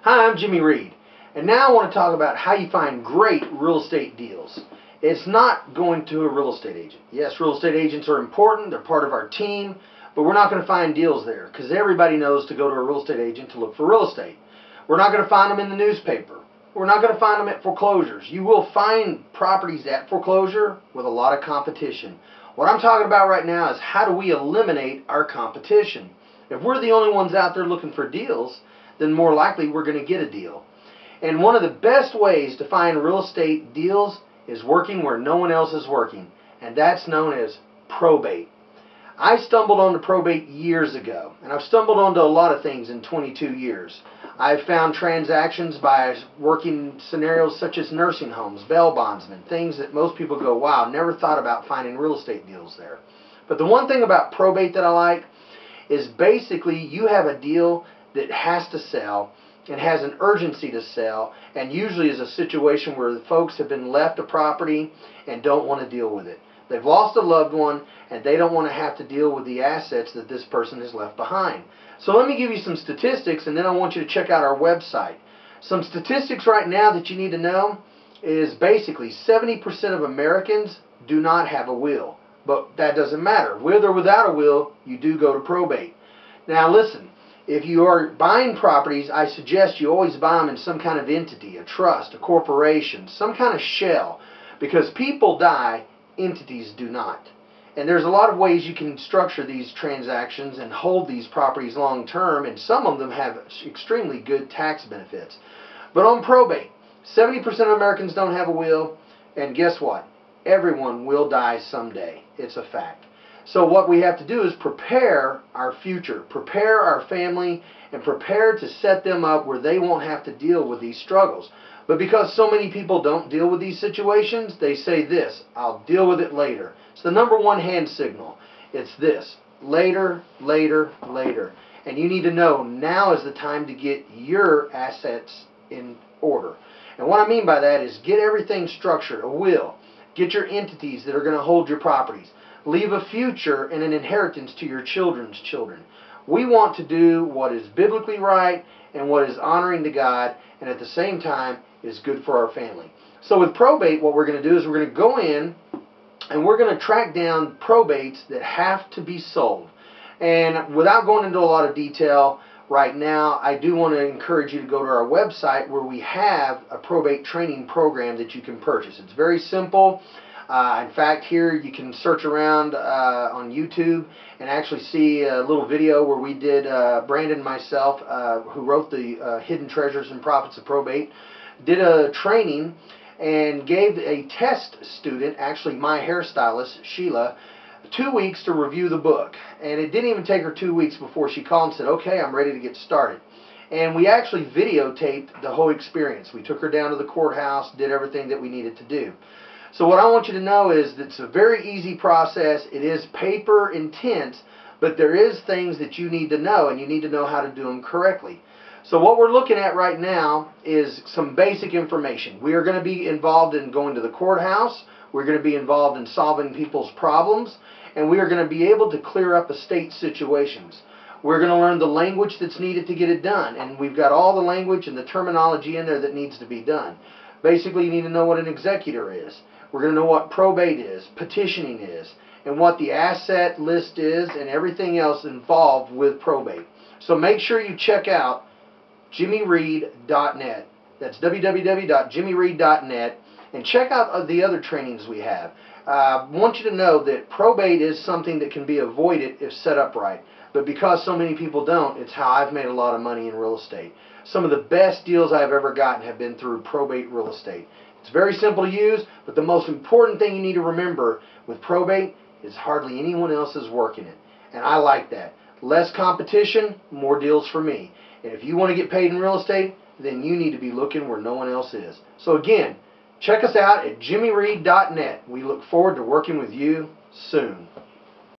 Hi, I'm Jimmy Reed, and now I want to talk about how you find great real estate deals. It's not going to a real estate agent. Yes, real estate agents are important, they're part of our team, but we're not going to find deals there because everybody knows to go to a real estate agent to look for real estate. We're not going to find them in the newspaper. We're not going to find them at foreclosures. You will find properties at foreclosure with a lot of competition. What I'm talking about right now is how do we eliminate our competition. If we're the only ones out there looking for deals, then more likely we're going to get a deal. And one of the best ways to find real estate deals is working where no one else is working, and that's known as probate. I stumbled onto probate years ago, and I've stumbled onto a lot of things in 22 years. I've found transactions by working scenarios such as nursing homes, bail bondsmen, things that most people go, wow, never thought about finding real estate deals there. But the one thing about probate that I like is basically you have a deal that has to sell and has an urgency to sell, and usually is a situation where the folks have been left a property and don't want to deal with it. They've lost a loved one and they don't want to have to deal with the assets that this person has left behind. So let me give you some statistics, and then I want you to check out our website. Some statistics right now that you need to know is basically 70% of Americans do not have a will. But that doesn't matter. With or without a will, you do go to probate. Now listen, if you are buying properties, I suggest you always buy them in some kind of entity, a trust, a corporation, some kind of shell. Because people die, entities do not. And there's a lot of ways you can structure these transactions and hold these properties long term, and some of them have extremely good tax benefits. But on probate, 70% of Americans don't have a will, and guess what? Everyone will die someday. It's a fact. So what we have to do is prepare our future, prepare our family, and prepare to set them up where they won't have to deal with these struggles. But because so many people don't deal with these situations, they say this, I'll deal with it later. It's the number one hand signal. It's this, later, later, later. And you need to know now is the time to get your assets in order. And what I mean by that is get everything structured, a will. Get your entities that are going to hold your properties. Leave a future and an inheritance to your children's children. We want to do what is biblically right and what is honoring to God, and at the same time is good for our family. So with probate, what we're going to do is we're going to go in and we're going to track down probates that have to be sold. And without going into a lot of detail right now, I do want to encourage you to go to our website where we have a probate training program that you can purchase. It's very simple. In fact, here you can search around on YouTube and actually see a little video where we did, Brandon and myself, who wrote the Hidden Treasures and Profits of Probate, did a training and gave a test student, actually my hairstylist, Sheila, 2 weeks to review the book. And it didn't even take her 2 weeks before she called and said, okay, I'm ready to get started. And we actually videotaped the whole experience. We took her down to the courthouse, did everything that we needed to do. So what I want you to know is that it's a very easy process. It is paper intense, but there is things that you need to know, and you need to know how to do them correctly. So what we're looking at right now is some basic information. We are going to be involved in going to the courthouse. We're going to be involved in solving people's problems, and we are going to be able to clear up estate situations. We're going to learn the language that's needed to get it done, and we've got all the language and the terminology in there that needs to be done. Basically, you need to know what an executor is. We're going to know what probate is, petitioning is, and what the asset list is, and everything else involved with probate. So make sure you check out jimmyreed.net. That's www.jimmyreed.net, and check out the other trainings we have. I want you to know that probate is something that can be avoided if set up right. But because so many people don't, it's how I've made a lot of money in real estate. Some of the best deals I've ever gotten have been through probate real estate. It's very simple to use, but the most important thing you need to remember with probate is hardly anyone else is working it. And I like that. Less competition, more deals for me. And if you want to get paid in real estate, then you need to be looking where no one else is. So again, check us out at jimmyreed.net. We look forward to working with you soon.